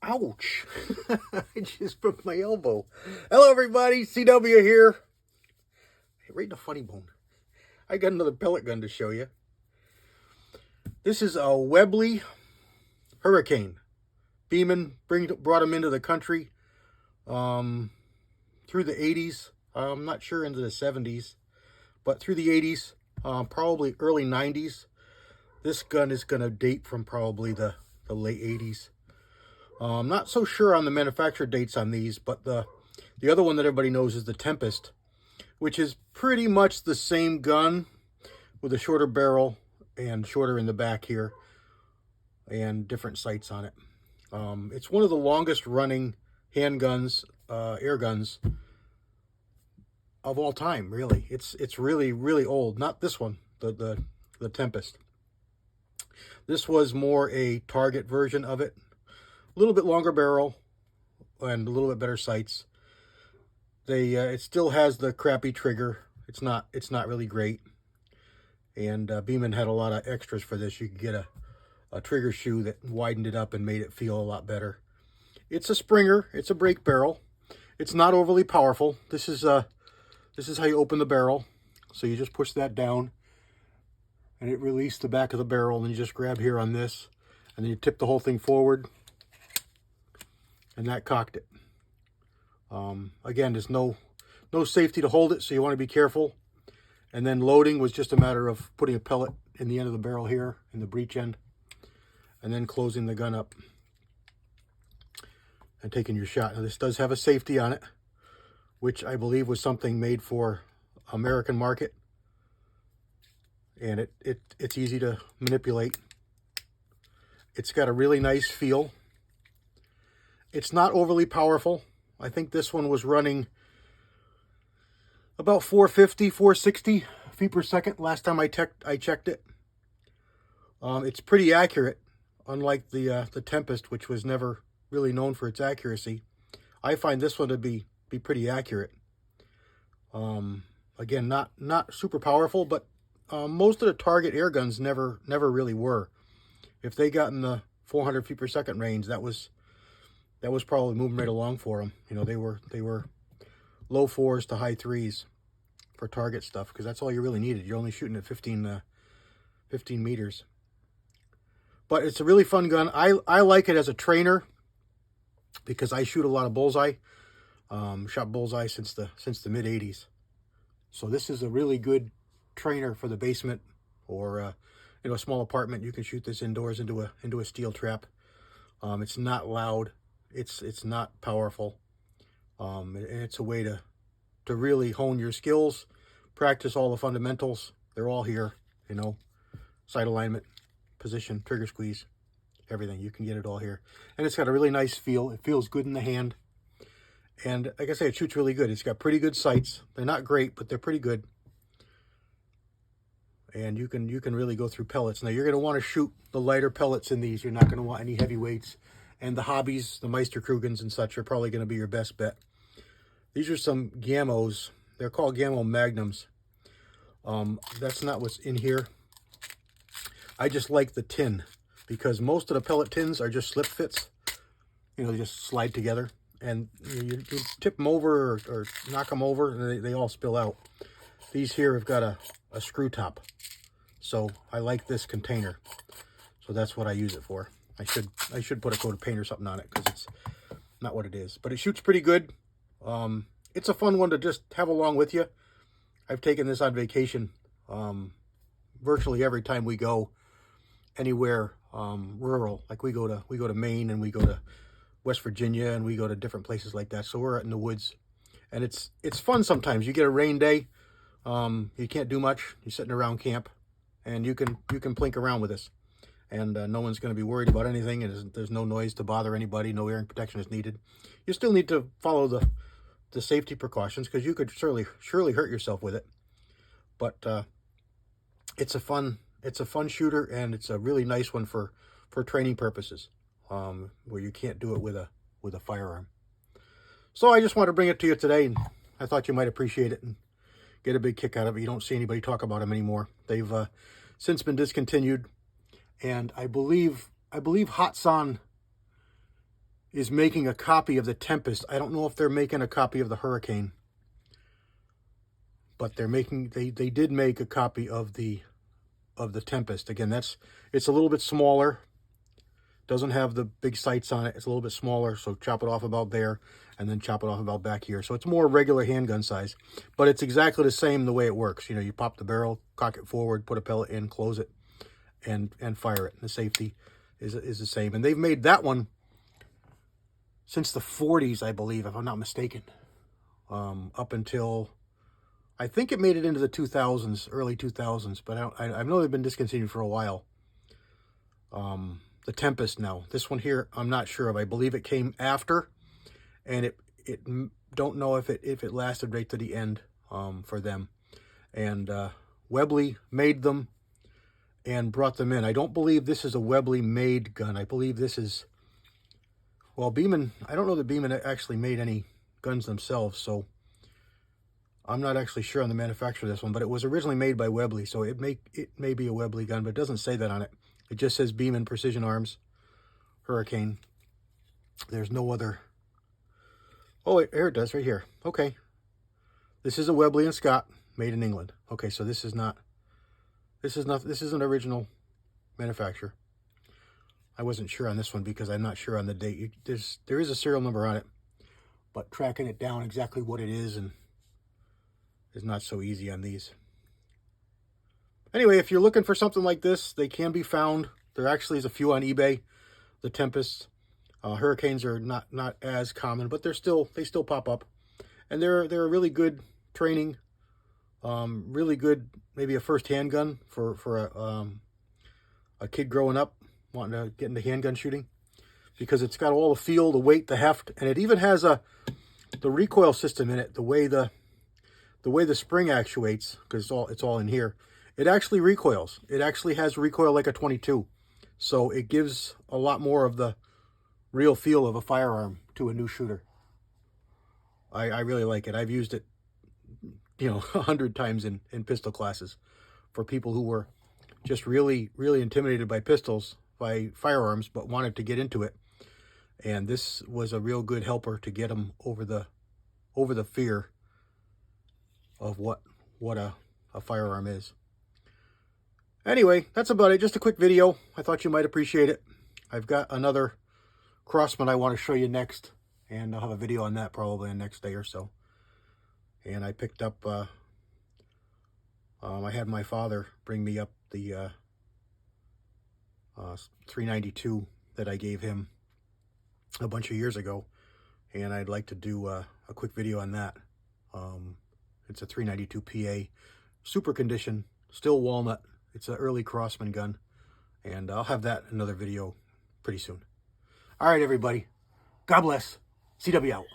Ouch. I just broke my elbow. Hello, everybody. CW here. Right in the funny bone. I got another pellet gun to show you. This is a Webley Hurricane. Beeman brought him into the country through the 80s. I'm not sure into the 70s, but through the 80s, probably early 90s. This gun is going to date from probably the late 80s. I'm not so sure on the manufacturer dates on these, but the other one that everybody knows is the Tempest, which is pretty much the same gun with a shorter barrel and shorter in the back here and different sights on it. It's one of the longest running handguns, air guns of all time, really. It's really, really old. Not this one, the Tempest. This was more a Target version of it. A little bit longer barrel and a little bit better sights. It still has the crappy trigger. It's not really great. And Beeman had a lot of extras for this. You could get a trigger shoe that widened it up and made it feel a lot better. It's a Springer. It's a break barrel. It's not overly powerful. This is how you open the barrel. So you just push that down and it released the back of the barrel, and you just grab here on this and then you tip the whole thing forward. And that cocked it. Again, there's no safety to hold it, so you want to be careful. And then loading was just a matter of putting a pellet in the end of the barrel here, in the breech end, and then closing the gun up and taking your shot. Now, this does have a safety on it, which I believe was something made for American market. And it's easy to manipulate. It's got a really nice feel. It's not overly powerful. I think this one was running about 450, 460 feet per second last time I checked it. It's pretty accurate, unlike the Tempest, which was never really known for its accuracy. I find this one to be pretty accurate. Again, not super powerful, but most of the Target air guns never really were. If they got in the 400 feet per second range, that was probably moving right along for them. You know, they were low 4s to high 3s for target stuff, because that's all you really needed. You're only shooting at 15 meters. But it's a really fun gun. I like it as a trainer because I shoot a lot of bullseye. Shot bullseye since the mid 80s. So this is a really good trainer for the basement or a small apartment. You can shoot this indoors into a steel trap. It's not loud. It's not powerful. And it's a way to really hone your skills, practice all the fundamentals. They're all here, sight alignment, position, trigger squeeze, everything. You can get it all here. And it's got a really nice feel. It feels good in the hand. And like I say, it shoots really good. It's got pretty good sights. They're not great, but they're pretty good. And you can really go through pellets. Now, you're going to want to shoot the lighter pellets in these. You're not going to want any heavyweights. And the hobbies, the Meisterkrugens and such, are probably going to be your best bet. These are some Gammos. They're called Gammo Magnums. That's not what's in here. I just like the tin, because most of the pellet tins are just slip fits. They just slide together. And you tip them over or knock them over, and they all spill out. These here have got a screw top. So I like this container. So that's what I use it for. I should put a coat of paint or something on it, because it's not what it is. But it shoots pretty good. It's a fun one to just have along with you. I've taken this on vacation virtually every time we go anywhere rural. Like we go to Maine, and we go to West Virginia, and we go to different places like that. So we're out in the woods, and it's fun sometimes. You get a rain day, you can't do much. You're sitting around camp, and you can plink around with this. And no one's going to be worried about anything, and there's no noise to bother anybody. No hearing protection is needed. You still need to follow the safety precautions, because you could surely hurt yourself with it. But it's a fun shooter, and it's a really nice one for training purposes, where you can't do it with a firearm. So I just want to bring it to you today, and I thought you might appreciate it and get a big kick out of it. You don't see anybody talk about them anymore. They've since been discontinued. And I believe Hatsan is making a copy of the Tempest. I don't know if they're making a copy of the Hurricane, but they're making, they did make a copy of the Tempest. Again, it's a little bit smaller. Doesn't have the big sights on it. It's a little bit smaller, so chop it off about there and then chop it off about back here. So it's more regular handgun size, but it's exactly the same the way it works. You know, you pop the barrel, cock it forward, put a pellet in, close it, and fire it. The safety is the same. And they've made that one since the 40s, I believe, if I'm not mistaken, up until, I think it made it into the 2000s, early 2000s, but I know they've been discontinued for a while. The Tempest now. This one here, I'm not sure of. I believe it came after, and it don't know if it lasted right to the end for them. And Webley made them and brought them in. I don't believe this is a Webley made gun. I believe this is, well, Beeman, I don't know that Beeman actually made any guns themselves, so I'm not actually sure on the manufacturer of this one, but it was originally made by Webley, so it may be a Webley gun, but it doesn't say that on it. It just says Beeman Precision Arms Hurricane. There's no other. Oh, wait, here it does, right here. Okay. This is a Webley and Scott, made in England. Okay, so this is an original manufacturer. I wasn't sure on this one because I'm not sure on the date. There is a serial number on it, but tracking it down exactly what it is is not so easy on these. Anyway, if you're looking for something like this, they can be found. There actually is a few on eBay. The Tempest, Hurricanes are not as common, but they still pop up, and they're a really good training, really good, maybe a first handgun for a kid growing up wanting to get into handgun shooting, because it's got all the feel, the weight, the heft, and it even has the recoil system in it. The way the spring actuates, because it's all in here. It actually recoils. It actually has recoil like a .22. So it gives a lot more of the real feel of a firearm to a new shooter. I really like it. I've used it, 100 times in pistol classes for people who were just really, really intimidated by pistols, by firearms, but wanted to get into it. And this was a real good helper to get them over the fear of what a firearm is. Anyway, that's about it. Just a quick video. I thought you might appreciate it. I've got another Crosman I want to show you next, and I'll have a video on that probably the next day or so. And I picked up, I had my father bring me up the 392 that I gave him a bunch of years ago, and I'd like to do a quick video on that. It's a 392 PA, super condition, still walnut. It's an early Crosman gun, and I'll have that in another video pretty soon. All right, everybody. God bless. CW out.